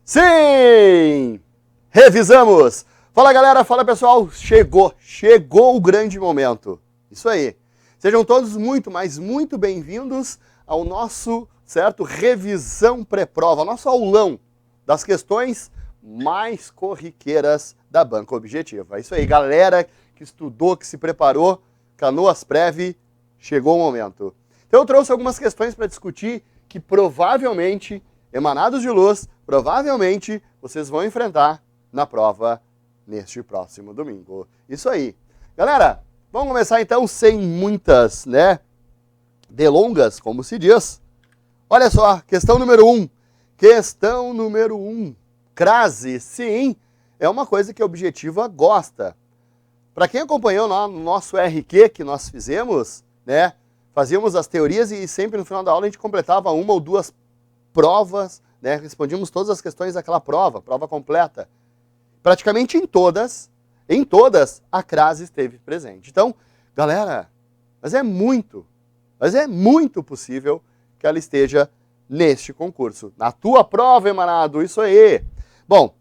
Sim! Revisamos! Fala galera, fala pessoal, chegou o grande momento. Isso aí. Sejam todos muito bem-vindos ao nosso, certo, revisão pré-prova, nosso aulão das questões mais corriqueiras da Banca Objetiva. Isso aí, galera que estudou, que se preparou, Canoas Prev, chegou o momento. Então eu trouxe algumas questões para discutir que provavelmente, emanados de luz, provavelmente vocês vão enfrentar na prova neste próximo domingo. Isso aí. Galera, vamos começar então sem muitas, delongas, como se diz. Olha só, questão número 1. Questão número 1. Crase, sim, é uma coisa que a Objetiva gosta. Para quem acompanhou no nosso RQ que nós fizemos, fazíamos as teorias e sempre no final da aula a gente completava uma ou duas provas, respondíamos todas as questões daquela prova completa. Praticamente em todas a crase esteve presente. Então, galera, mas é muito possível que ela esteja neste concurso. Na tua prova, emanado, isso aí. Bom,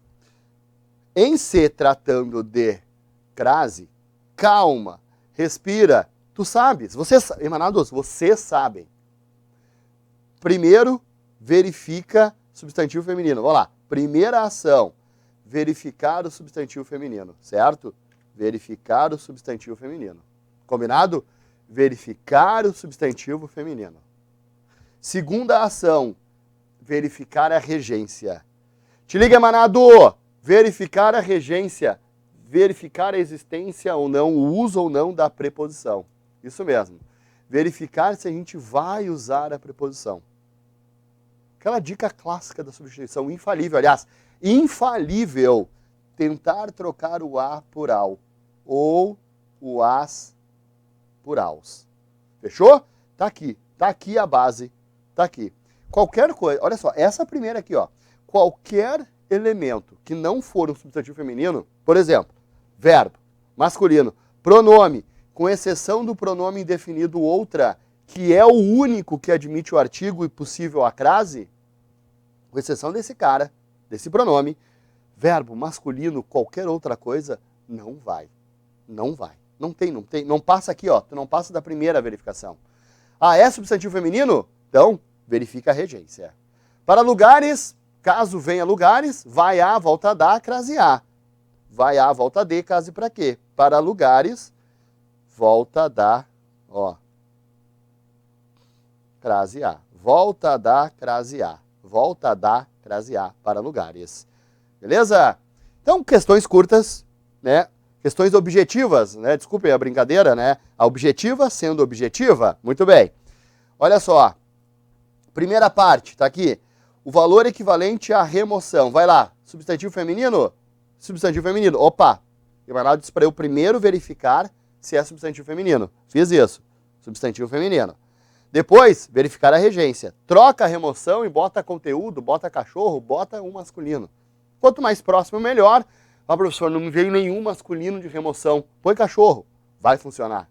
em se tratando de crase, calma, respira, tu sabes, emanados, vocês sabem. Primeiro, verifica substantivo feminino. Vamos lá, primeira ação, verificar o substantivo feminino, certo? Verificar o substantivo feminino. Combinado? Verificar o substantivo feminino. Segunda ação, verificar a regência. Te liga, emanado! Verificar a regência. Verificar a existência ou não, o uso ou não da preposição. Isso mesmo. Verificar se a gente vai usar a preposição. Aquela dica clássica da substituição infalível, aliás, infalível. Tentar trocar o a por ao ou o as por aos. Fechou? Tá aqui a base, tá aqui. Qualquer coisa, olha só, essa primeira aqui, ó. Qualquer elemento que não for um substantivo feminino, por exemplo, verbo, masculino, pronome, com exceção do pronome indefinido outra, que é o único que admite o artigo e possível a crase, com exceção desse cara, desse pronome, verbo, masculino, qualquer outra coisa, não vai. Não vai. Não tem. Não passa aqui, ó. Tu não passa da primeira verificação. Ah, é substantivo feminino? Então, verifica a regência. Para lugares, caso venha lugares, vai a, volta a dar, crase a. Vai a, volta a de, crase para quê? Para lugares, volta a dar, ó. Crase a. Volta a dar, crase a. Volta a dar, crase a para lugares. Beleza? Então, questões curtas, Questões objetivas, Desculpem a brincadeira, A objetiva sendo objetiva. Muito bem. Olha só. Primeira parte, tá aqui. O valor equivalente à remoção. Vai lá. Substantivo feminino? Substantivo feminino. Opa. Emanado disse para eu primeiro verificar se é substantivo feminino. Fiz isso. Substantivo feminino. Depois, verificar a regência. Troca a remoção e bota conteúdo, bota cachorro, bota um masculino. Quanto mais próximo, melhor. Ah, professor, não me veio nenhum masculino de remoção. Põe cachorro. Vai funcionar.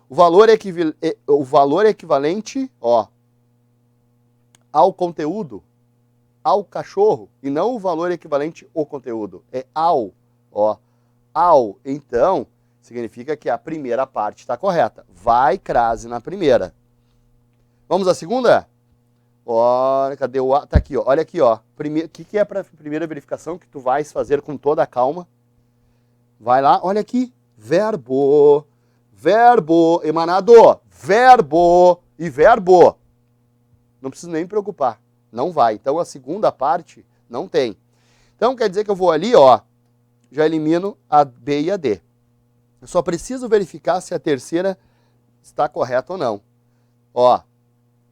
O valor equivalente, ó, ao conteúdo, ao cachorro, e não o valor equivalente ao conteúdo. É ao, ó. Ao, então, significa que a primeira parte está correta. Vai crase na primeira. Vamos à segunda? Olha, cadê o A? Tá aqui, ó. Olha aqui, ó. O que é para a primeira verificação que tu vais fazer com toda a calma? Vai lá, olha aqui. Verbo. Verbo. Emanado. Verbo. E verbo. Não preciso nem me preocupar. Não vai. Então, a segunda parte não tem. Então, quer dizer que eu vou ali, ó. Já elimino a B e a D. Eu só preciso verificar se a terceira está correta ou não. Ó.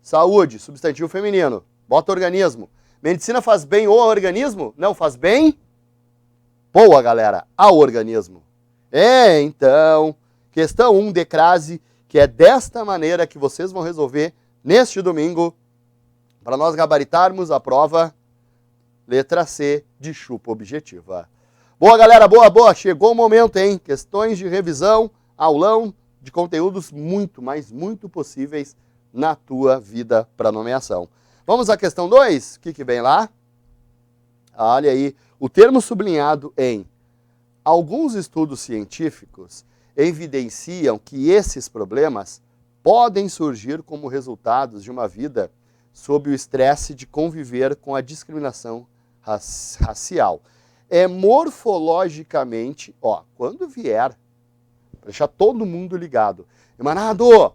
Saúde, substantivo feminino. Bota organismo. Medicina faz bem ao organismo? Não, faz bem. Boa, galera. Ao organismo. Então, questão 1 de crase, que é desta maneira que vocês vão resolver neste domingo, para nós gabaritarmos a prova letra C de chupa objetiva. Boa, galera. Boa. Chegou o momento, hein? Questões de revisão, aulão de conteúdos muito, mas muito possíveis na tua vida para nomeação. Vamos à questão 2? O que vem lá? Olha aí, o termo sublinhado em alguns estudos científicos evidenciam que esses problemas podem surgir como resultados de uma vida sob o estresse de conviver com a discriminação racial. É morfologicamente, ó, quando vier, para deixar todo mundo ligado, Emanado,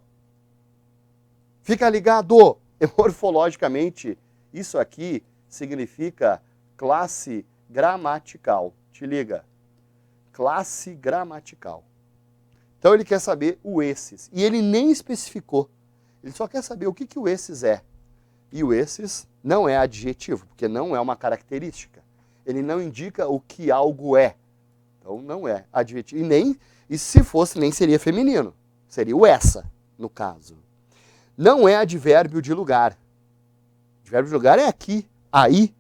fica ligado, morfologicamente, isso aqui significa classe gramatical, te liga, classe gramatical. Então ele quer saber o esses, e ele nem especificou, ele só quer saber o que o esses é. E o esses não é adjetivo, porque não é uma característica. Ele não indica o que algo é. Então não é adjetivo. E se fosse, nem seria feminino. Seria o essa, no caso. Não é advérbio de lugar. Advérbio de lugar é aqui, aí,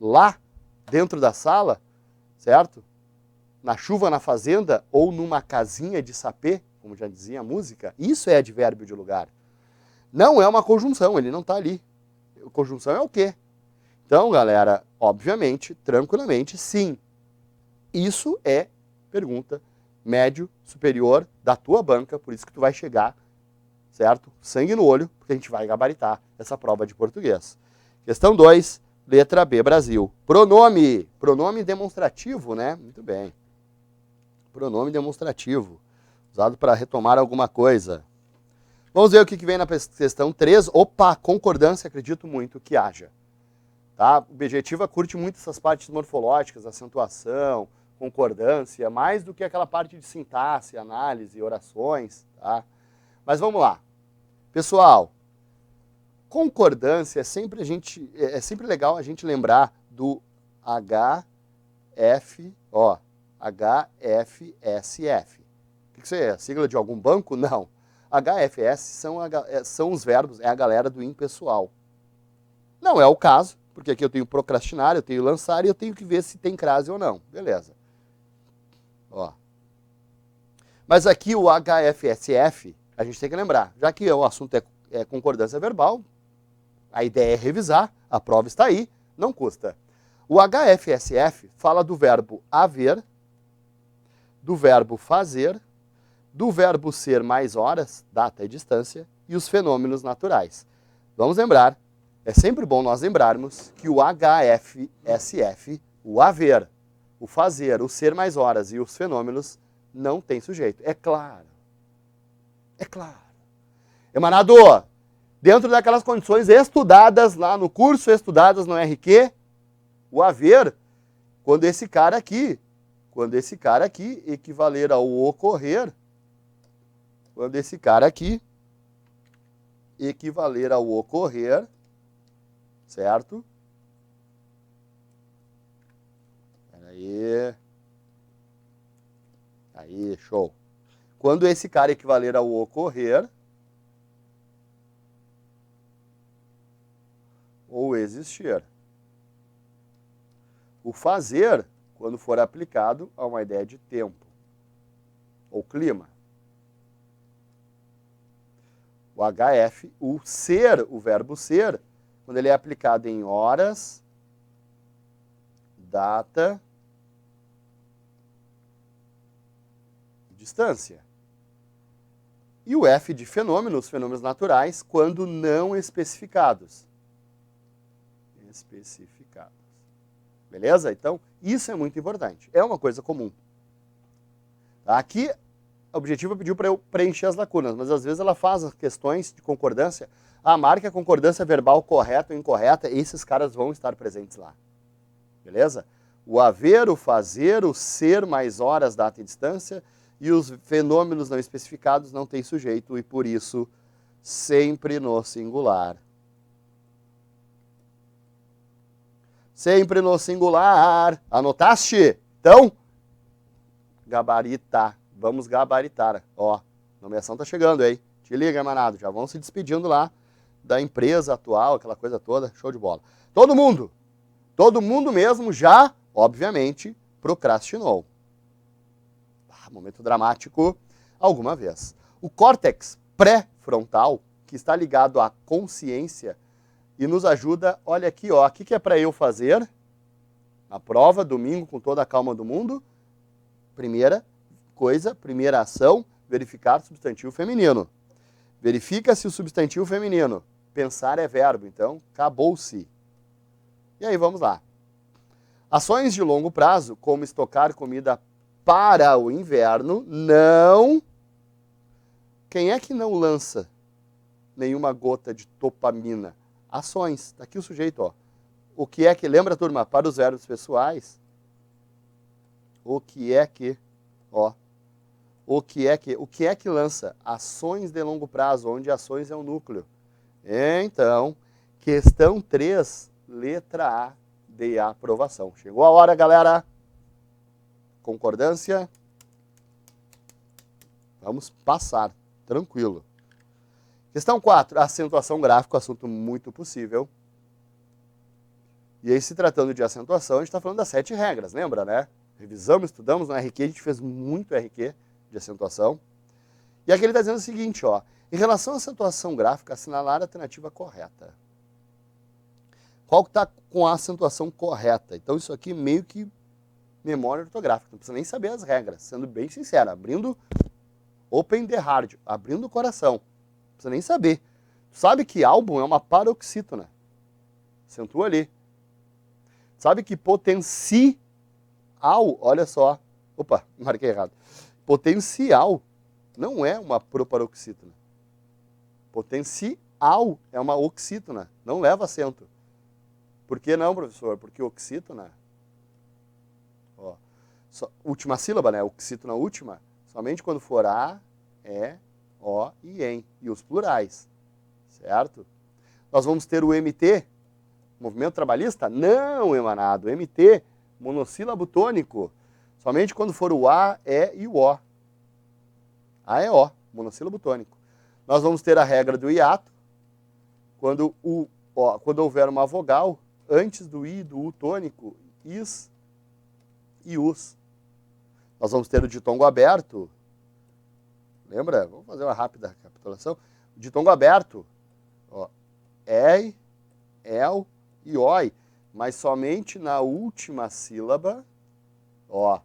lá, dentro da sala, certo? Na chuva, na fazenda, ou numa casinha de sapê, como já dizia a música. Isso é advérbio de lugar. Não é uma conjunção, ele não está ali. Conjunção é o quê? Então, galera, obviamente, tranquilamente, sim. Isso é pergunta médio, superior da tua banca, por isso que tu vai chegar, certo? Sangue no olho, porque a gente vai gabaritar essa prova de português. Questão 2, letra B, Brasil. Pronome. Pronome demonstrativo, né? Muito bem. Pronome demonstrativo. Usado para retomar alguma coisa. Vamos ver o que vem na questão 3. Opa, concordância, acredito muito que haja. Tá? O Objetiva curte muito essas partes morfológicas, acentuação, concordância, mais do que aquela parte de sintaxe, análise, orações. Tá? Mas vamos lá. Pessoal, concordância é sempre legal a gente lembrar do HFSF. O que isso é? Sigla de algum banco? Não. HFS são os verbos, é a galera do impessoal. Não é o caso, porque aqui eu tenho procrastinar, eu tenho lançar e eu tenho que ver se tem crase ou não. Beleza. Ó. Mas aqui o HFSF, a gente tem que lembrar, já que o assunto é concordância verbal, a ideia é revisar, a prova está aí, não custa. O HFSF fala do verbo haver, do verbo fazer, do verbo ser mais horas, data e distância, e os fenômenos naturais. Vamos lembrar, é sempre bom nós lembrarmos que o HFSF, o haver, o fazer, o ser mais horas e os fenômenos não tem sujeito. É claro. É claro. Emanado, dentro daquelas condições estudadas lá no curso, estudadas no RQ, o haver, quando esse cara aqui equivaler ao ocorrer, quando esse cara aqui equivaler ao ocorrer, certo? Peraí. Aí, show. Quando esse cara equivaler ao ocorrer ou existir. O fazer, quando for aplicado a uma ideia de tempo ou clima. O HF, o ser, o verbo ser, quando ele é aplicado em horas, data e distância. E o F de fenômenos, fenômenos naturais, quando não especificados. Especificados. Beleza? Então, isso é muito importante. É uma coisa comum. Aqui, a Objetiva pediu para eu preencher as lacunas, mas às vezes ela faz as questões de concordância. Marca a concordância verbal correta ou incorreta, esses caras vão estar presentes lá. Beleza? O haver, o fazer, o ser mais horas, data e distância, e os fenômenos não especificados não têm sujeito, e por isso, sempre no singular. Sempre no singular. Anotaste? Então, gabaritar. Vamos gabaritar. Ó, nomeação tá chegando, hein? Te liga, manado. Já vão se despedindo lá da empresa atual, aquela coisa toda. Show de bola. Todo mundo mesmo já, obviamente, procrastinou. Momento dramático alguma vez. O córtex pré-frontal, que está ligado à consciência e nos ajuda, olha aqui, ó, o que é para eu fazer? Na prova, domingo, com toda a calma do mundo, primeira coisa, primeira ação, verificar substantivo feminino. Verifica-se o substantivo feminino. Pensar é verbo, então acabou-se. E aí vamos lá. Ações de longo prazo, como estocar comida para o inverno, não... Quem é que não lança nenhuma gota de dopamina? Ações. Está aqui o sujeito, ó. O que é que... Lembra, turma? Para os verbos pessoais. O que é que... Ó. O que é que lança? Ações de longo prazo, onde ações é o núcleo. Então, questão 3, letra A de aprovação. Chegou a hora, galera. Concordância. Vamos passar. Tranquilo. Questão 4, acentuação gráfica, assunto muito possível. E aí, se tratando de acentuação, a gente está falando das 7 regras, lembra, né? Revisamos, estudamos no RQ, a gente fez muito RQ de acentuação. E aqui ele está dizendo o seguinte, ó. Em relação à acentuação gráfica, assinalar a alternativa correta. Qual que está com a acentuação correta? Então, isso aqui meio que memória ortográfica. Não precisa nem saber as regras, sendo bem sincero, abrindo open the heart, abrindo o coração. Não precisa nem saber. Sabe que álbum é uma paroxítona. Acentua ali. Sabe que potencial, olha só. Opa, marquei errado. Potencial não é uma proparoxítona. Potencial é uma oxítona. Não leva acento. Por que não, professor? Porque oxítona, ó, última sílaba, né? Oxítona última, somente quando for a, é, o e em. E os plurais. Certo? Nós vamos ter o MT, movimento trabalhista? Não, emanado. MT, monossílabo tônico. Somente quando for o A, E e o O. A, E, O, monossílabo tônico. Nós vamos ter a regra do hiato, quando houver uma vogal antes do I, do U tônico, is e us. Nós vamos ter o ditongo aberto. Lembra? Vamos fazer uma rápida recapitulação. O ditongo aberto, ó, el e oi, mas somente na última sílaba, ó,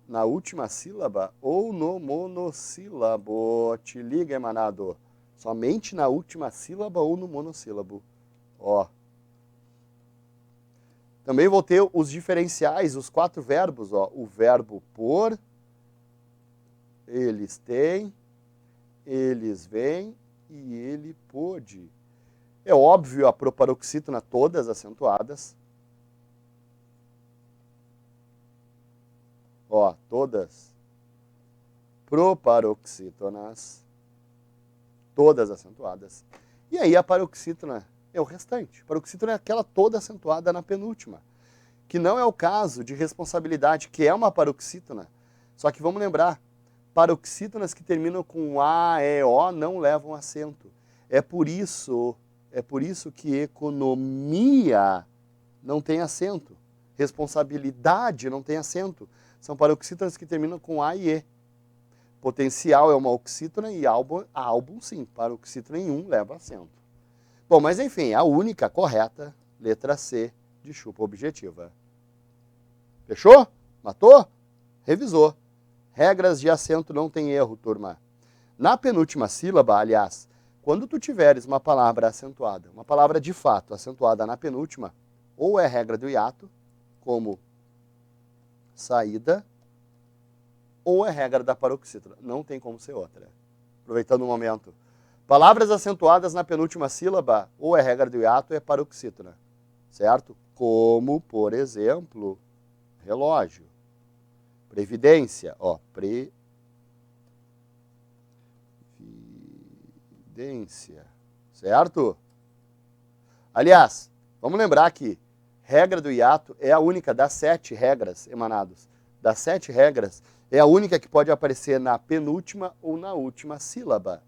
na última sílaba ou no monossílabo. Te liga, emanado. Somente na última sílaba ou no monossílabo. Ó. Também vou ter os diferenciais, os 4 verbos, ó. O verbo por, eles têm, eles vêm e ele pôde. É óbvio a proparoxítona, todas acentuadas. Ó, todas proparoxítonas, todas acentuadas. E aí a paroxítona é o restante. Paroxítona é aquela toda acentuada na penúltima, que não é o caso de responsabilidade, que é uma paroxítona. Só que vamos lembrar, paroxítonas que terminam com A, E, O não levam acento. É por isso que economia não tem acento. Responsabilidade não tem acento. São paroxítonas que terminam com A e E. Potencial é uma oxítona e álbum sim. Paroxítona em um leva acento. Bom, mas enfim, a única correta, letra C, de chupa objetiva. Fechou? Matou? Revisou. Regras de acento não tem erro, turma. Na penúltima sílaba, aliás, quando tu tiveres uma palavra acentuada, uma palavra de fato acentuada na penúltima, ou é regra do hiato, como saída, ou é regra da paroxítona. Não tem como ser outra. Aproveitando o momento. Palavras acentuadas na penúltima sílaba, ou é regra do hiato, ou é paroxítona. Certo? Como, por exemplo, relógio. Previdência. Ó, previdência. Certo? Aliás, vamos lembrar que regra do hiato é a única das 7 regras, emanados. Das 7 regras, é a única que pode aparecer na penúltima ou na última sílaba.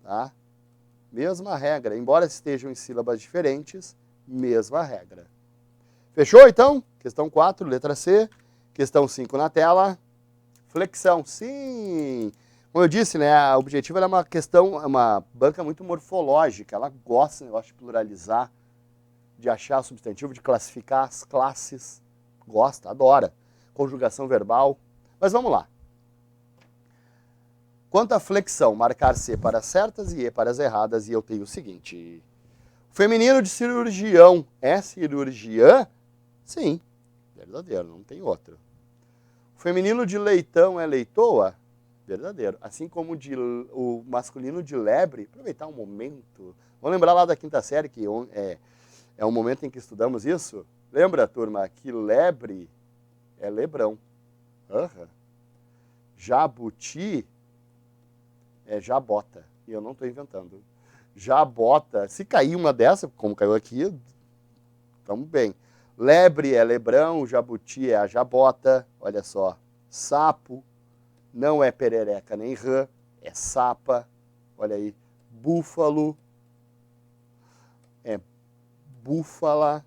Tá? Mesma regra. Embora estejam em sílabas diferentes, mesma regra. Fechou, então? Questão 4, letra C. Questão 5 na tela. Flexão. Sim! Como eu disse, né, a objetiva é uma questão, uma banca muito morfológica. Ela gosta desse negócio de pluralizar, de achar substantivo, de classificar as classes. Gosta, adora. Conjugação verbal. Mas vamos lá. Quanto à flexão, marcar C para certas e E para as erradas, e eu tenho o seguinte. O feminino de cirurgião é cirurgiã? Sim, verdadeiro, não tem outro. O feminino de leitão é leitoa? Verdadeiro. Assim como o masculino de lebre, aproveitar um momento. Vamos lembrar lá da quinta série, que é um momento em que estudamos isso? Lembra, turma, que lebre é lebrão. Jabuti é jabota. E eu não estou inventando. Jabota. Se cair uma dessa, como caiu aqui, estamos bem. Lebre é lebrão, jabuti é a jabota. Olha só. Sapo não é perereca nem rã, é sapa. Olha aí. Búfalo é búfala.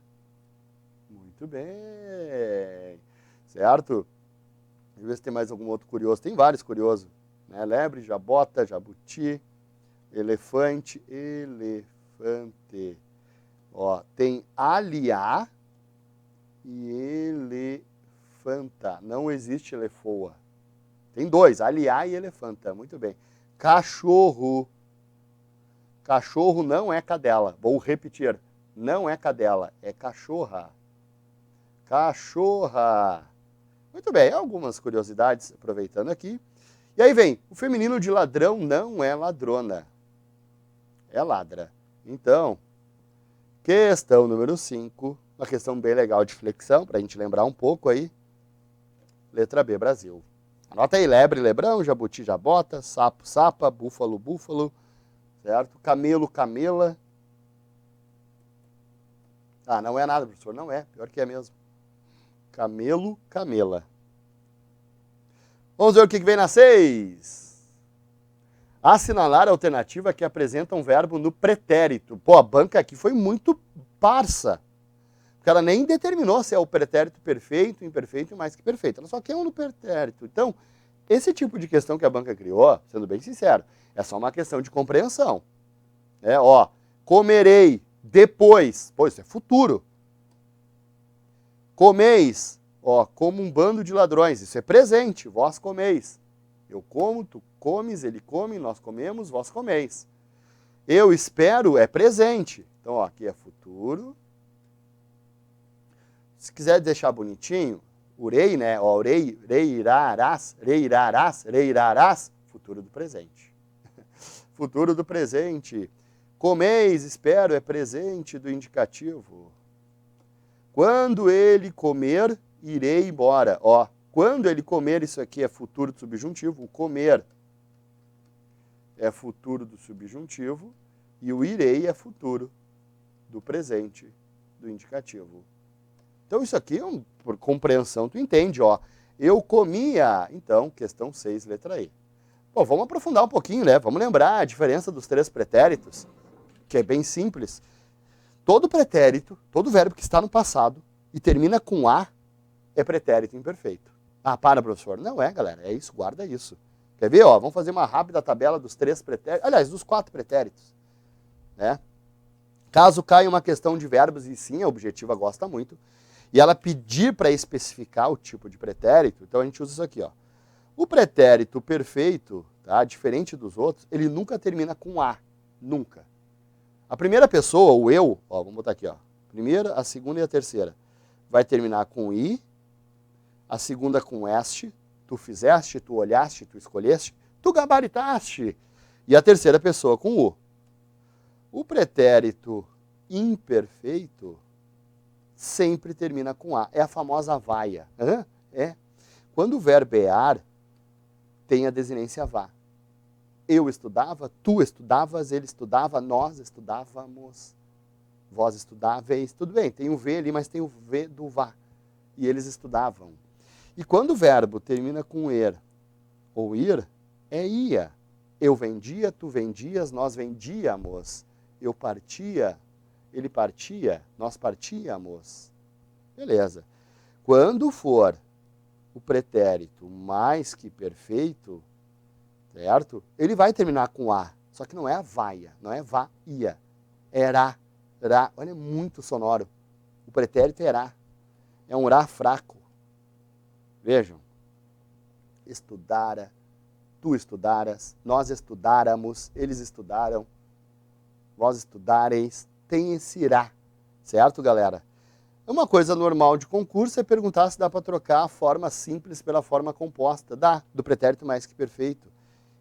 Muito bem. Certo? Deixa eu ver se tem mais algum outro curioso. Tem vários curiosos. Né? Lebre, jabota, jabuti, elefante, elefante. Ó, tem aliá e elefanta. Não existe elefoa. Tem dois, aliá e elefanta. Muito bem. Cachorro. Cachorro não é cadela. Vou repetir. Não é cadela, é cachorra. Cachorra. Muito bem, algumas curiosidades aproveitando aqui. E aí vem, o feminino de ladrão não é ladrona, é ladra. Então, questão número 5, uma questão bem legal de flexão, para a gente lembrar um pouco aí. Letra B, Brasil. Anota aí, lebre, lebrão, jabuti, jabota, sapo, sapa, búfalo, búfalo, certo? Camelo, camela. Ah, não é nada, professor, não é, pior que é mesmo. Camelo, camela. Vamos ver o que vem na 6. Assinalar a alternativa que apresenta um verbo no pretérito. Pô, a banca aqui foi muito parça. Porque ela nem determinou se é o pretérito perfeito, imperfeito e mais que perfeito. Ela só quer um no pretérito. Então, esse tipo de questão que a banca criou, sendo bem sincero, é só uma questão de compreensão. Comerei depois. Pô, isso é futuro. Comeis. Como um bando de ladrões, isso é presente, vós comeis. Eu como, tu comes, ele come, nós comemos, vós comeis. Eu espero é presente. Então, aqui é futuro. Se quiser deixar bonitinho, urei, né? Reirarás, futuro do presente. Futuro do presente. Comeis, espero, é presente do indicativo. Quando ele comer, irei embora. Quando ele comer, isso aqui é futuro do subjuntivo. O comer é futuro do subjuntivo. E o irei é futuro do presente do indicativo. Então, isso aqui, por compreensão, tu entende. Eu comia. Então, questão 6, letra E. Bom, vamos aprofundar um pouquinho, né? Vamos lembrar a diferença dos 3 pretéritos, que é bem simples. Todo pretérito, todo verbo que está no passado e termina com A, é pretérito imperfeito. Ah, para, professor. Não é, galera. É isso, guarda isso. Quer ver? Vamos fazer uma rápida tabela dos 3 pretéritos. Aliás, dos 4 pretéritos. Né? Caso caia uma questão de verbos, e sim, a objetiva gosta muito, e ela pedir para especificar o tipo de pretérito, então a gente usa isso aqui. O pretérito perfeito, tá? Diferente dos outros, ele nunca termina com A. Nunca. A primeira pessoa, o eu, vamos botar aqui, primeira, a segunda e a terceira, vai terminar com I, a segunda com este, tu fizeste, tu olhaste, tu escolheste, tu gabaritaste, e a terceira pessoa com U. O pretérito imperfeito sempre termina com A, é a famosa vaia. Quando o verbo é ar, tem a desinência vá. Eu estudava, tu estudavas, ele estudava, nós estudávamos, vós estudáveis, tudo bem, tem o V ali, mas tem o V do vá. E eles estudavam. E quando o verbo termina com er ou ir, é ia. Eu vendia, tu vendias, nós vendíamos. Eu partia, ele partia, nós partíamos. Beleza. Quando for o pretérito mais que perfeito, certo? Ele vai terminar com A, só que não é a vaia, não é vá, ia. Era. Ra. Olha, é muito sonoro. O pretérito é ra. É um ra fraco. Vejam. Estudara, tu estudaras, nós estudáramos, eles estudaram, vós estudareis. Tem esse ra. Certo, galera? Uma coisa normal de concurso é perguntar se dá para trocar a forma simples pela forma composta. Dá, do pretérito mais que perfeito.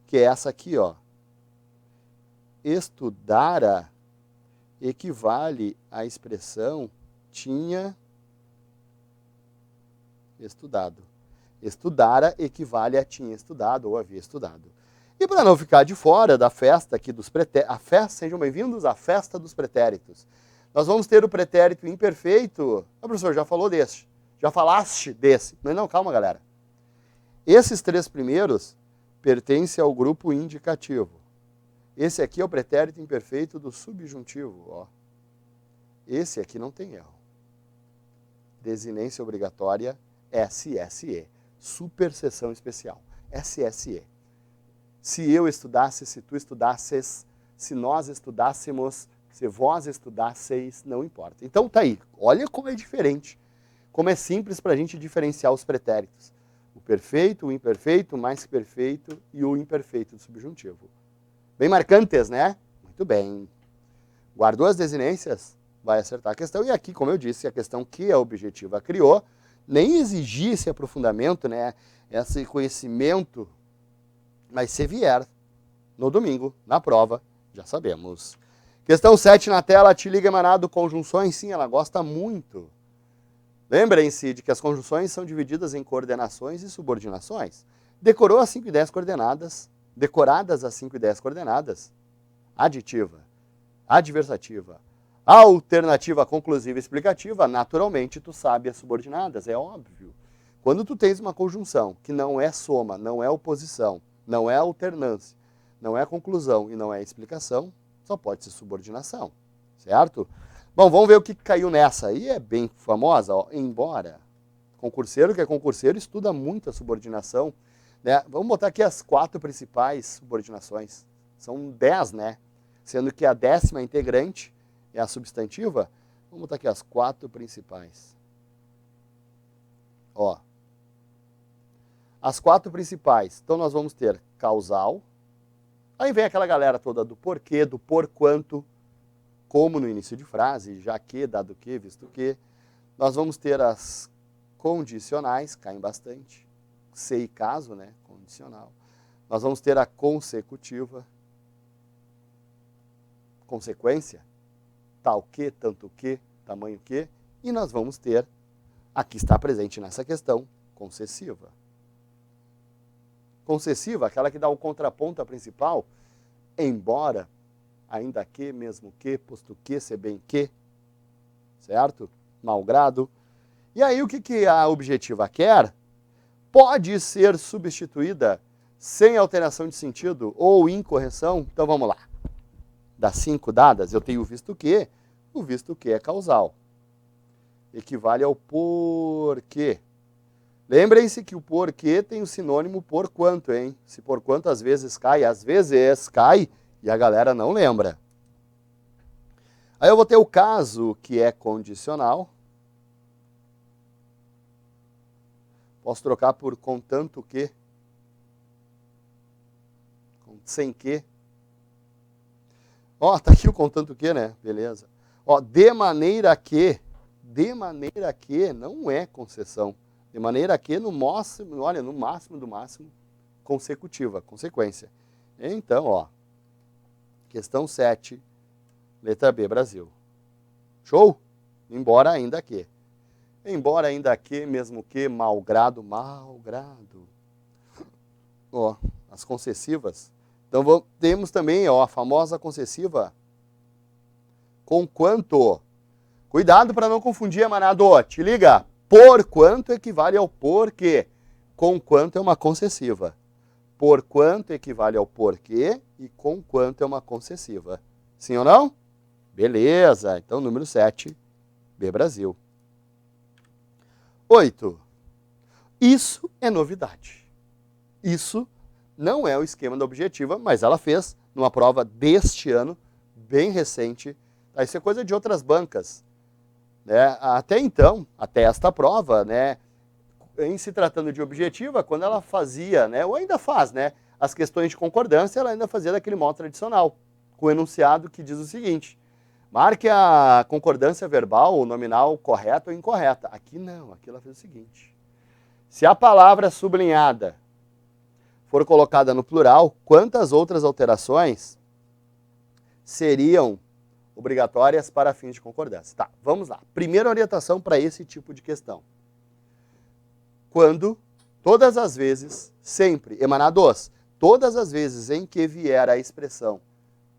Que é essa aqui, ó. Estudara equivale à expressão tinha estudado. Estudara equivale a tinha estudado ou havia estudado. E para não ficar de fora da festa aqui dos pretéritos, sejam bem-vindos à festa dos pretéritos. Nós vamos ter o pretérito imperfeito. O professor já falou desse. Já falaste desse. Não, calma, galera. Esses três primeiros pertencem ao grupo indicativo. Esse aqui é o pretérito imperfeito do subjuntivo. Ó. Esse aqui não tem erro. Desinência obrigatória, SSE. Superseção especial. SSE. Se eu estudasse, se tu estudasses, se nós estudássemos, se vós estudasseis, não importa. Então tá aí. Olha como é diferente. Como é simples para a gente diferenciar os pretéritos. O perfeito, o imperfeito, o mais que perfeito e o imperfeito do subjuntivo. Bem marcantes, né? Muito bem. Guardou as desinências? Vai acertar a questão. E aqui, como eu disse, a questão que a objetiva criou nem exigia esse aprofundamento, né? Esse conhecimento. Mas se vier no domingo, na prova, já sabemos. Questão 7 na tela, te liga emanado conjunções. Sim, ela gosta muito. Lembrem-se de que as conjunções são divididas em coordenações e subordinações. Decorou as 5 e 10 coordenadas. Decoradas as 5 e 10 coordenadas. Aditiva, adversativa, alternativa, conclusiva e explicativa. Naturalmente, tu sabe as subordinadas, é óbvio. Quando tu tens uma conjunção que não é soma, não é oposição, não é alternância, não é conclusão e não é explicação, só pode ser subordinação, certo? Bom, vamos ver o que caiu nessa. Aí é bem famosa, ó. Embora concurseiro que é concurseiro estuda muito a subordinação, né? Vamos botar aqui as 4 principais subordinações. São 10, né? Sendo que a 10ª integrante é a substantiva. Vamos botar aqui as 4 principais. Ó. As 4 principais. Então nós vamos ter causal. Aí vem aquela galera toda do porquê, do porquanto, como no início de frase, já que, dado que, visto que. Nós vamos ter as condicionais, caem bastante. Se e caso, né? Condicional. Nós vamos ter a consecutiva. Consequência. Tal que, tanto que, tamanho que. E nós vamos ter, aqui está presente nessa questão, concessiva. Concessiva, aquela que dá o contraponto à principal, embora, ainda que, mesmo que, posto que, se bem que, certo? Malgrado. E aí o que a objetiva quer? Pode ser substituída sem alteração de sentido ou incorreção. Então vamos lá. Das 5 dadas, eu tenho o visto que é causal. Equivale ao porquê. Lembrem-se que o porquê tem o sinônimo por quanto, hein? Se por quanto às vezes cai e a galera não lembra. Aí eu vou ter o caso que é condicional. Posso trocar por contanto que, sem que. Ó, tá aqui o contanto que, né? Beleza. Ó, de maneira que não é concessão. De maneira que, no máximo, olha, no máximo do máximo, consecutiva, consequência. Então, ó, questão 7, letra B, Brasil. Show? Embora ainda que. Embora ainda que, mesmo que, malgrado. Ó, as concessivas. Então, temos também, ó, a famosa concessiva conquanto. Cuidado para não confundir, emanado. Te liga. Por quanto equivale ao porquê. Conquanto é uma concessiva. Por quanto equivale ao porquê e conquanto é uma concessiva. Sim ou não? Beleza. Então, número 7, B, Brasil. 8. Isso é novidade. Isso não é o esquema da objetiva, mas ela fez numa prova deste ano, bem recente, Isso é coisa de outras bancas. Né? Até então, até esta prova, né, em se tratando de objetiva, quando ela fazia, né, ou ainda faz, né, as questões de concordância, ela ainda fazia daquele modo tradicional, com o enunciado que diz o seguinte: marque a concordância verbal ou nominal correta ou incorreta. Aqui não, aqui ela fez o seguinte: se a palavra sublinhada for colocada no plural, quantas outras alterações seriam obrigatórias para fins de concordância? Tá, vamos lá. Primeira orientação para esse tipo de questão. Quando, todas as vezes, sempre, emanados, todas as vezes em que vier a expressão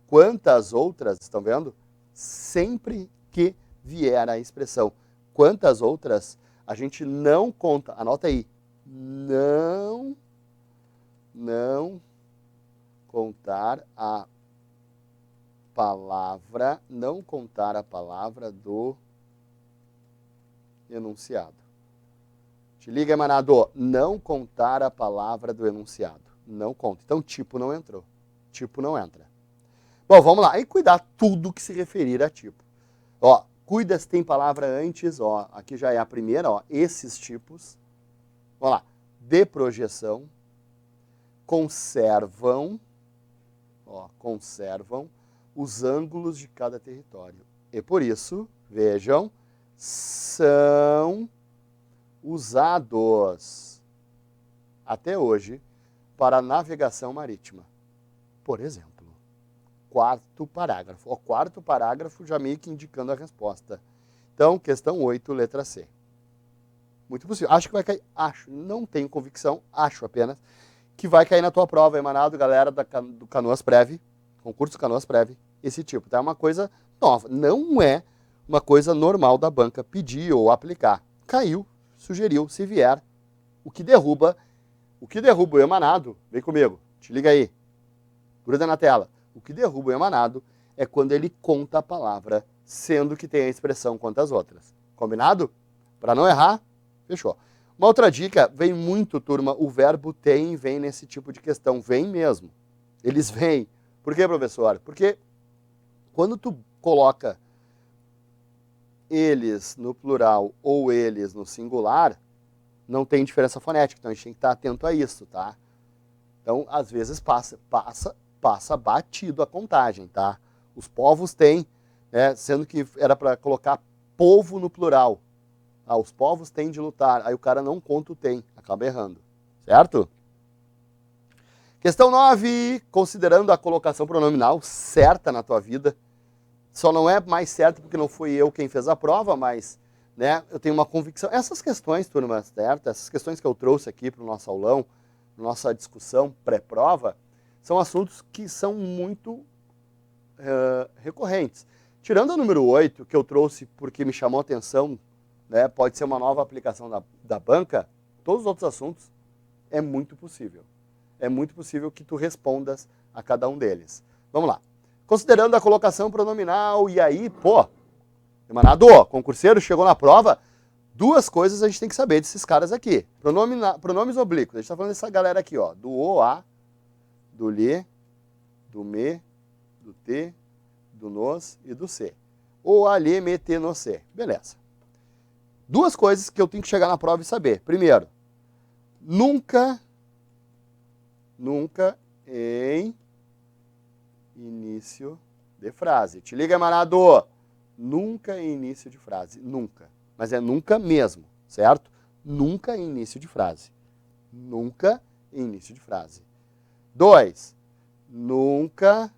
quantas outras, estão vendo? Sempre que vier a expressão quantas outras, a gente não conta, anota aí, não contar a palavra, não contar a palavra do enunciado. Te liga, emanado, não contar a palavra do enunciado. Não conta. Então, tipo não entrou. Tipo não entra. Bom, vamos lá. E cuidar tudo que se referir a tipo. Ó, cuida se tem palavra antes, ó, aqui já é a primeira, ó, esses tipos. Vamos lá. De projeção, conservam os ângulos de cada território. E por isso, vejam, são usados até hoje para navegação marítima. Por exemplo, quarto parágrafo. O quarto parágrafo já meio que indicando a resposta. Então, questão 8, letra C. Muito possível. Acho que vai cair. Acho. Não tenho convicção. Acho apenas que vai cair na tua prova, emanado, galera do Canoas Prev, concurso Canoas Prev, esse tipo. Tá? É uma coisa nova. Não é uma coisa normal da banca pedir ou aplicar. Caiu, sugeriu, se vier. O que derruba o emanado, vem comigo, te liga aí, gruda na tela. O que derruba o emanado é quando ele conta a palavra, sendo que tem a expressão quantas outras. Combinado? Para não errar, fechou. Uma outra dica, vem muito, turma, o verbo tem vem nesse tipo de questão. Vem mesmo. Eles vêm. Por quê, professor? Porque quando tu coloca eles no plural ou eles no singular, não tem diferença fonética. Então a gente tem que estar atento a isso, tá? Então, às vezes passa batido a contagem, tá? Os povos têm, né, sendo que era para colocar povo no plural. Ah, os povos têm de lutar. Aí o cara não conta o tem, acaba errando. Certo? Questão 9, considerando a colocação pronominal certa na tua vida. Só não é mais certo porque não fui eu quem fez a prova, mas, né, eu tenho uma convicção. Essas questões, turma, certo? Essas questões que eu trouxe aqui para o nosso aulão, nossa discussão pré-prova, são assuntos que são muito recorrentes. Tirando a número 8, que eu trouxe porque me chamou a atenção, né, pode ser uma nova aplicação da banca, todos os outros assuntos é muito possível. É muito possível que tu respondas a cada um deles. Vamos lá. Considerando a colocação pronominal, e aí, pô, emanado, concurseiro, chegou na prova, duas coisas a gente tem que saber desses caras aqui. Pronomes oblíquos, a gente está falando dessa galera aqui, ó, do o, a, do lhe, do me, do te, do nos e do se. O, a, lhe, me, te, no, se. Beleza. Duas coisas que eu tenho que chegar na prova e saber. Primeiro, nunca em início de frase. Te liga, emanado. Nunca em início de frase. Nunca. Mas é nunca mesmo, certo? Nunca em início de frase. Nunca em início de frase. 2. Nunca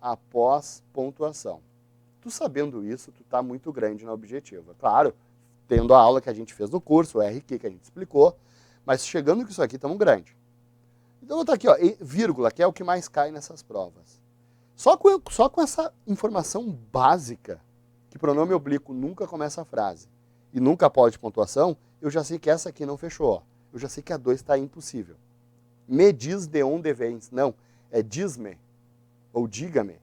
após pontuação. Tu sabendo isso, tu tá muito grande na objetiva. Claro, tendo a aula que a gente fez no curso, o RQ que a gente explicou, mas chegando com isso aqui, estamos grande. Então eu vou botar aqui, ó, vírgula, que é o que mais cai nessas provas. Só com essa informação básica, que pronome oblíquo nunca começa a frase e nunca pode pontuação, eu já sei que essa aqui não fechou. Ó. Eu já sei que a 2 está impossível. Me diz de onde vens. Não, é diz-me ou diga-me.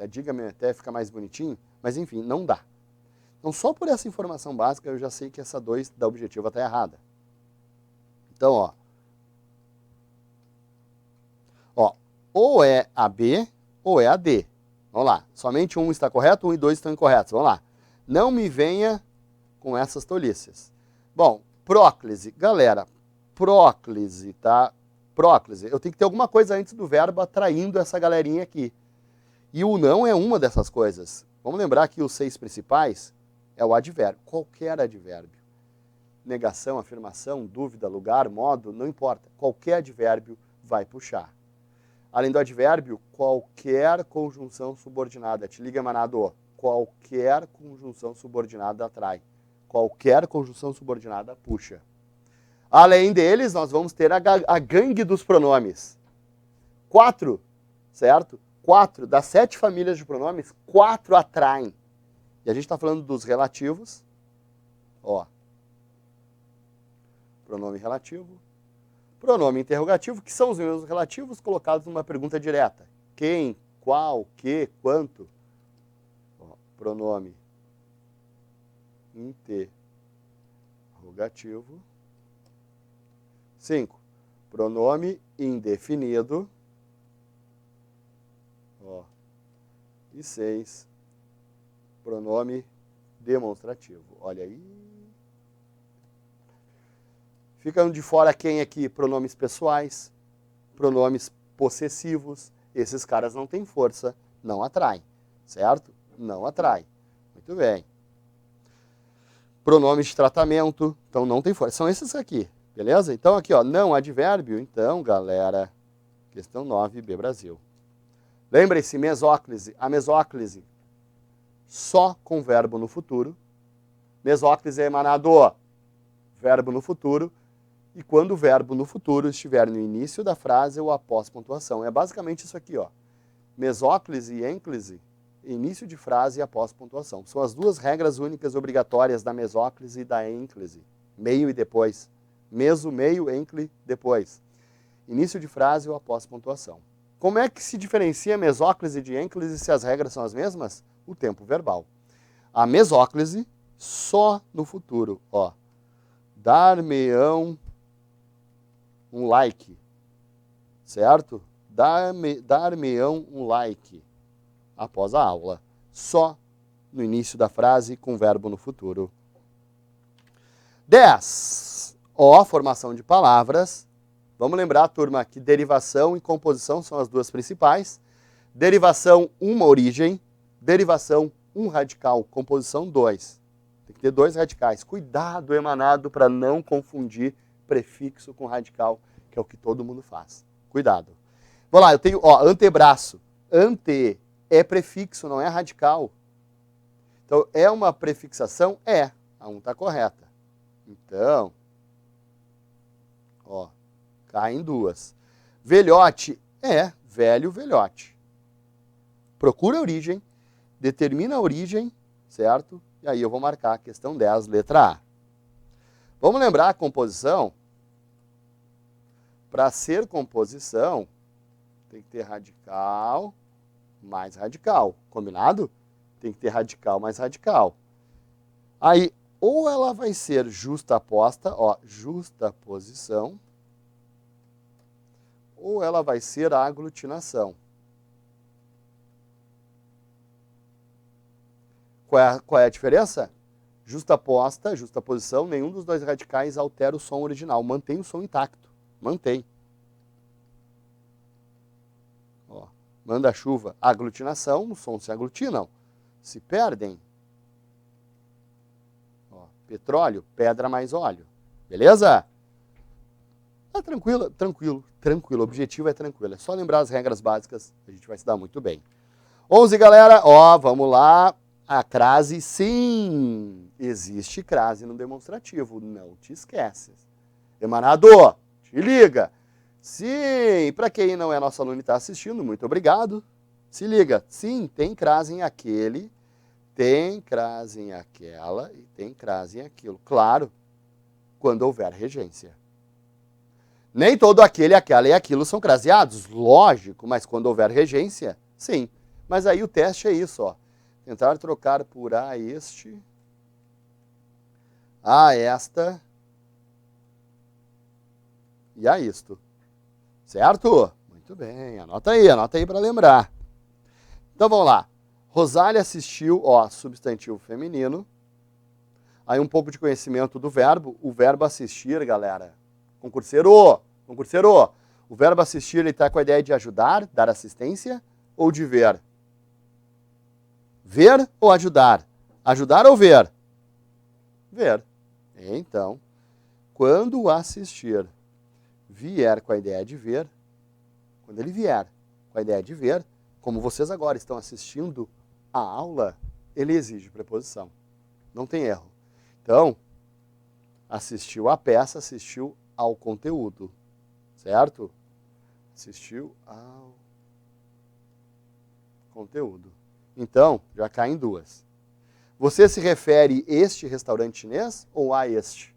Diga-me até fica mais bonitinho, mas enfim, não dá. Então só por essa informação básica eu já sei que essa 2 da objetiva está errada. Então, ó, ou é a B ou é a D. Vamos lá. Somente um está correto, 1 e 2 estão incorretos. Vamos lá. Não me venha com essas tolices. Bom, próclise. Galera, próclise, tá? Próclise. Eu tenho que ter alguma coisa antes do verbo atraindo essa galerinha aqui. E o não é uma dessas coisas. Vamos lembrar que os 6 principais é o advérbio. Qualquer advérbio. Negação, afirmação, dúvida, lugar, modo, não importa. Qualquer advérbio vai puxar. Além do advérbio, qualquer conjunção subordinada. Te liga, manado. Qualquer conjunção subordinada atrai. Qualquer conjunção subordinada puxa. Além deles, nós vamos ter a gangue dos pronomes. 4, certo? 4, das 7 famílias de pronomes, 4 atraem. E a gente está falando dos relativos. Ó. Pronome relativo. Pronome interrogativo, que são os mesmos relativos colocados numa pergunta direta. Quem, qual, que, quanto. Ó, pronome interrogativo. 5. Pronome indefinido. Ó. E 6. Pronome demonstrativo. Olha aí. Ficando de fora quem aqui? Pronomes pessoais, pronomes possessivos. Esses caras não têm força, não atraem, certo? Não atraem. Muito bem. Pronomes de tratamento, então não tem força. São esses aqui, beleza? Então aqui, ó, não advérbio. Então, galera, questão 9B Brasil. Lembre-se, mesóclise. A mesóclise só com verbo no futuro. Mesóclise é emanado verbo no futuro. E quando o verbo no futuro estiver no início da frase ou após pontuação. É basicamente isso aqui, ó. Mesóclise e ênclise, início de frase e após pontuação. São as duas regras únicas obrigatórias da mesóclise e da ênclise. Meio e depois. Meso, meio, ênclise, depois. Início de frase ou após pontuação. Como é que se diferencia mesóclise de ênclise se as regras são as mesmas? O tempo verbal. A mesóclise só no futuro, ó. Dar-me-ão um like, certo? Dar-me-ão um like após a aula. Só no início da frase com verbo no futuro. 10. Ó, formação de palavras. Vamos lembrar, turma, que derivação e composição são as duas principais. Derivação, uma origem. Derivação, um radical. Composição, 2. Tem que ter 2 radicais. Cuidado, emanado, para não confundir prefixo com radical, que é o que todo mundo faz. Cuidado. Vamos lá, eu tenho, ó, antebraço. Ante é prefixo, não é radical. Então, é uma prefixação? É. A 1 está correta. Então, ó, cai em 2. Velhote é velho, velhote. Procura a origem, determina a origem, certo? E aí eu vou marcar a questão 10, letra A. Vamos lembrar a composição? Para ser composição, tem que ter radical mais radical. Combinado? Tem que ter radical mais radical. Aí, ou ela vai ser justaposta, ó, justaposição, ou ela vai ser aglutinação. Qual é a diferença? Justaposta, justaposição, nenhum dos 2 radicais altera o som original. Mantém o som intacto. Mantém. Ó, manda chuva, aglutinação, os sons se aglutinam, se perdem. Ó, petróleo, pedra mais óleo. Beleza? Tá tranquilo, tranquilo, tranquilo. O objetivo é tranquilo. É só lembrar as regras básicas, a gente vai se dar muito bem. 11, galera. Ó, vamos lá. A crase, sim. Existe crase no demonstrativo. Não te esqueces. Emanado, te liga. Sim, para quem não é nosso aluno e está assistindo, muito obrigado. Se liga. Sim, tem crase em aquele, tem crase em aquela e tem crase em aquilo. Claro, quando houver regência. Nem todo aquele, aquela e aquilo são craseados, lógico, mas quando houver regência, sim. Mas aí o teste é isso, ó. Tentar trocar por a este, a esta e a isto. Certo? Muito bem, anota aí para lembrar. Então vamos lá. Rosália assistiu, ó, substantivo feminino. Aí um pouco de conhecimento do verbo. O verbo assistir, galera. Concurseiro. O verbo assistir, ele está com a ideia de ajudar, dar assistência ou de ver? Ver ou ajudar? Ajudar ou ver? Ver. Então, quando o assistir vier com a ideia de ver, quando ele vier com a ideia de ver, como vocês agora estão assistindo a aula, ele exige preposição. Não tem erro. Então, assistiu à peça, assistiu ao conteúdo. Certo? Assistiu ao conteúdo. Então, já cai em duas. Você se refere a este restaurante chinês ou a este?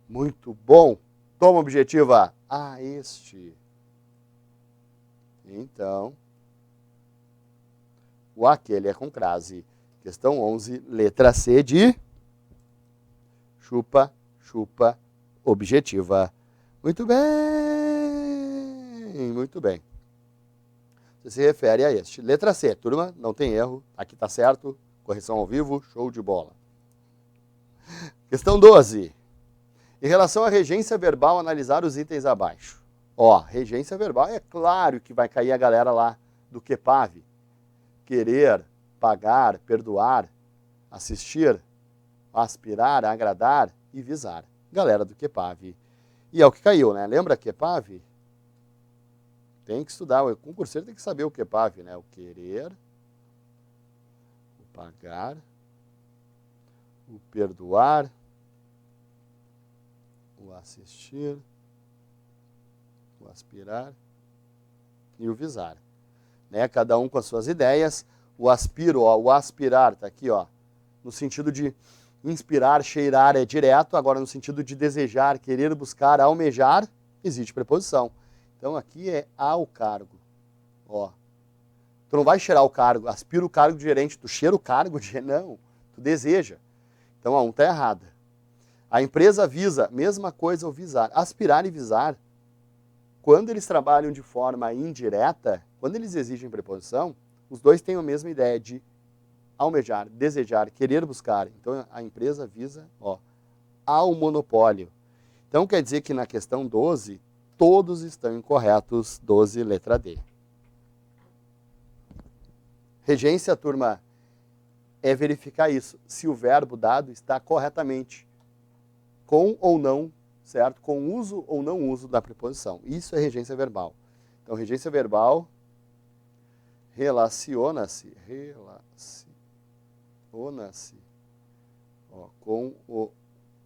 Muito bom. Toma objetiva. A este. Então, o aquele é com crase. Questão 11, letra C de chupa, objetiva. Muito bem, muito bem. Você se refere a este. Letra C, turma, não tem erro. Aqui está certo. Correção ao vivo, show de bola. Questão 12. Em relação à regência verbal, analisar os itens abaixo. Ó, regência verbal, é claro que vai cair a galera lá do QPAV. Querer, pagar, perdoar, assistir, aspirar, agradar e visar. Galera do QPAV. E é o que caiu, né? Lembra QPAV? Tem que estudar, o concurseiro tem que saber o QPAV, né? O querer, o pagar, o perdoar, o assistir, o aspirar e o visar. Né? Cada um com as suas ideias. O aspiro, ó, o aspirar, tá aqui, ó, no sentido de inspirar, cheirar é direto, agora no sentido de desejar, querer, buscar, almejar, existe preposição. Então aqui é ao cargo. Ó. Tu não vai cheirar o cargo, aspira o cargo de gerente, tu cheira o cargo de não, tu deseja. Então a 1 está errada. A empresa visa, mesma coisa o visar. Aspirar e visar, quando eles trabalham de forma indireta, quando eles exigem preposição, os dois têm a mesma ideia de almejar, desejar, querer buscar. Então a empresa visa, ó, ao monopólio. Então quer dizer que na questão 12, todos estão incorretos, 12, letra D. Regência, turma, é verificar isso, se o verbo dado está corretamente, com ou não, certo? Com uso ou não uso da preposição. Isso é regência verbal. Então, regência verbal relaciona-se com o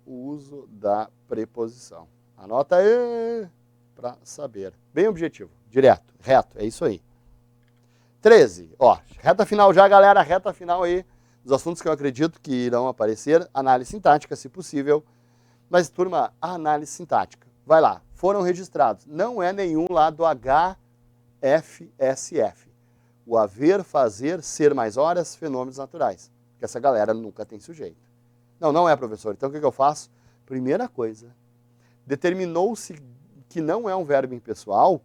uso da preposição. Anota aí para saber. Bem objetivo, direto, reto, é isso aí. 13, ó, reta final já, galera, reta final aí, dos assuntos que eu acredito que irão aparecer, análise sintática, se possível, mas, turma, a análise sintática, vai lá, foram registrados, não é nenhum lá do HFSF, o haver, fazer, ser mais horas, fenômenos naturais, porque essa galera nunca tem sujeito. Não, não é, professor, então o que eu faço? Primeira coisa, determinou-se que não é um verbo impessoal,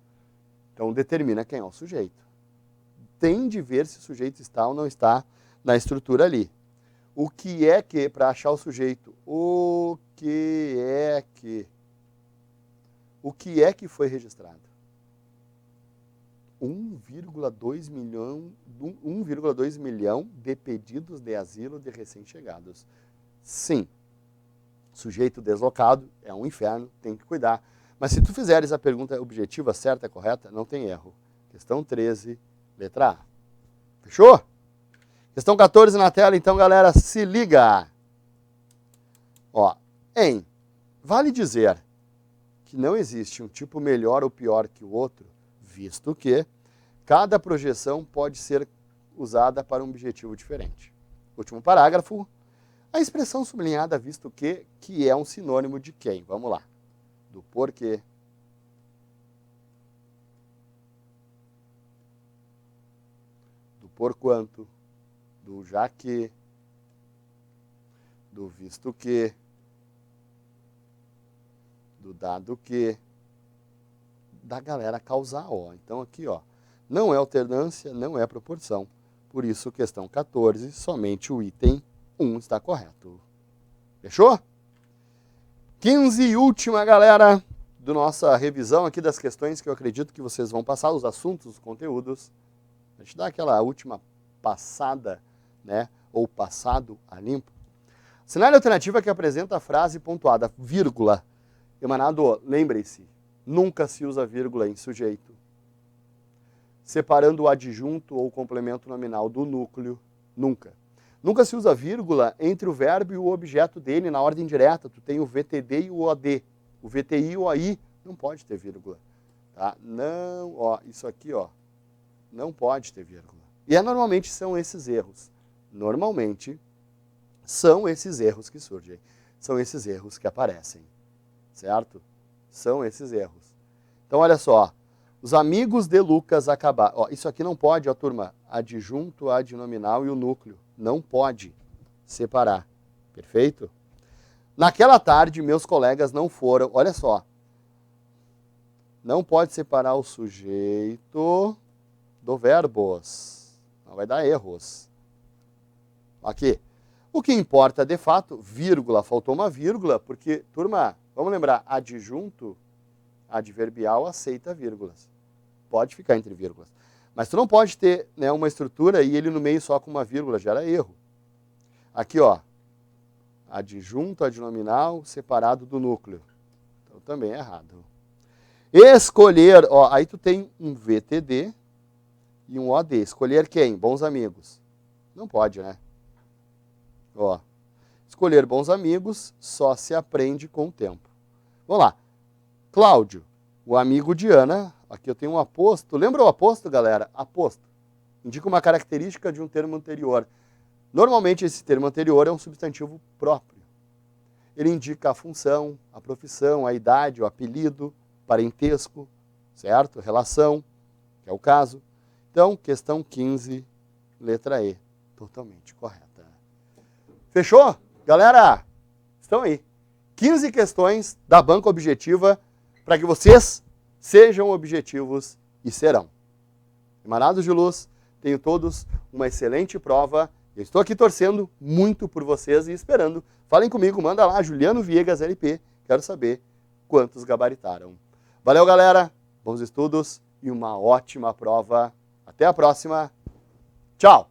então determina quem é o sujeito. Tem de ver se o sujeito está ou não está na estrutura ali. O que é que, para achar o sujeito, o que é que foi registrado? 1,2 milhão de pedidos de asilo de recém-chegados. Sim, sujeito deslocado é um inferno, tem que cuidar. Mas se tu fizeres a pergunta objetiva, certa, correta, não tem erro. Questão 13, letra A. Fechou? Questão 14 na tela, então, galera, se liga. Ó, vale dizer que não existe um tipo melhor ou pior que o outro, visto que cada projeção pode ser usada para um objetivo diferente. Último parágrafo. A expressão sublinhada, visto que é um sinônimo de quem? Vamos lá. Do porquê. Do porquanto. Do já que. Do visto que. Do dado que. Da galera causar, ó. Então aqui, ó. Não é alternância, não é proporção. Por isso, questão 14, somente o item 1 está correto. Fechou? 15 e última, galera, da nossa revisão aqui das questões que eu acredito que vocês vão passar, os assuntos, os conteúdos. A gente dá aquela última passada, né? Ou passado a limpo. Cenário alternativo que apresenta a frase pontuada, vírgula. Emanado, lembre-se, nunca se usa vírgula em sujeito. Separando o adjunto ou complemento nominal do núcleo, nunca. Nunca se usa vírgula entre o verbo e o objeto dele na ordem direta. Tu tem o VTD e o OD. O VTI e o OI não pode ter vírgula. Tá? Não, ó, isso aqui, ó, não pode ter vírgula. E normalmente são esses erros. Normalmente são esses erros que surgem. São esses erros que aparecem. Certo? São esses erros. Então, olha só. Os amigos de Lucas acabaram. Ó, isso aqui não pode, ó, turma. Adjunto, adnominal e o núcleo. Não pode separar. Perfeito? Naquela tarde, meus colegas não foram. Olha só. Não pode separar o sujeito do verbos. Não vai dar erros. Aqui. O que importa, de fato, vírgula. Faltou uma vírgula, porque, turma, vamos lembrar, adjunto, adverbial aceita vírgulas. Pode ficar entre vírgulas. Mas tu não pode ter, né, uma estrutura e ele no meio só com uma vírgula, gera erro. Aqui, ó, adjunto, adnominal, separado do núcleo. Então também é errado. Escolher, ó, aí tu tem um VTD e um OD. Escolher quem? Bons amigos. Não pode, né? Ó, escolher bons amigos só se aprende com o tempo. Vamos lá. Cláudio, o amigo de Ana, aqui eu tenho um aposto. Lembra o aposto, galera? Aposto. Indica uma característica de um termo anterior. Normalmente esse termo anterior é um substantivo próprio. Ele indica a função, a profissão, a idade, o apelido, parentesco, certo? Relação, que é o caso. Então, questão 15, letra E, totalmente correta. Fechou? Galera, estão aí. 15 questões da banca objetiva para que vocês sejam objetivos e serão. Emanados de luz, tenho todos uma excelente prova. Eu estou aqui torcendo muito por vocês e esperando. Falem comigo, manda lá, Juliano Viegas LP. Quero saber quantos gabaritaram. Valeu, galera. Bons estudos e uma ótima prova. Até a próxima. Tchau.